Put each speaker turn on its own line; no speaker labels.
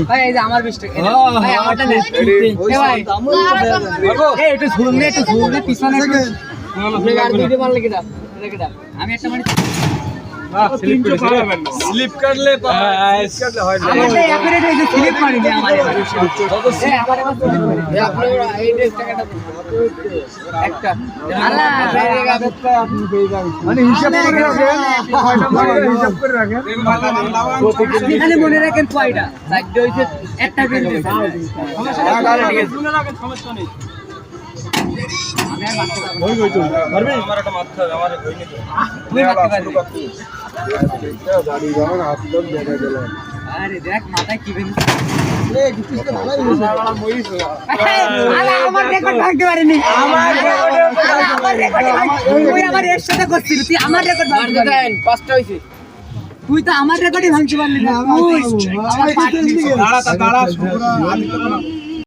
ভাই এই যে আমার 20 টাকা ভাই আমারটা নেন ভাই এই একটু ঝুলনে পিছনে একটু আর দুইটা মাল লাগি দাও আমি একটা মানে
স্লিপ কাটলে হয় না
আমারটা একুরেট হইছে স্লিপ মারি দে আমারে আমারে আপনি এই টাকাটা একটা আল্লাহ
আপনি পেয়ে যাবেন মানে হিসাব করে রাখেন কয়টা মারে হিসাব করে রাখেন
এখানে মনে রাখেন কয়টা সাইডে হইছে একটা কিনতে
সমস্যা নেই ওই তো পারবে আমার একটা মাথা আমার কই নি তো
তুই মারতে পারবি
গাড়ি যখন হাত ধর দেখা গেল
আরে দেখ মাথায় কি বেন
এই কিসকে ভালোই হইছে মইছ
আলা আমার রেকর্ড ভাঙতে পারেনি আমার রেকর্ড তুই আমার এর সাথে করছিস তুই আমার রেকর্ড ভাঙতে পারেন পাঁচটা হইছে তুই তো আমার রেকর্ডই ভাঙতে পারলি না তুই আমার পার্টি
দাঁড়া শুকরা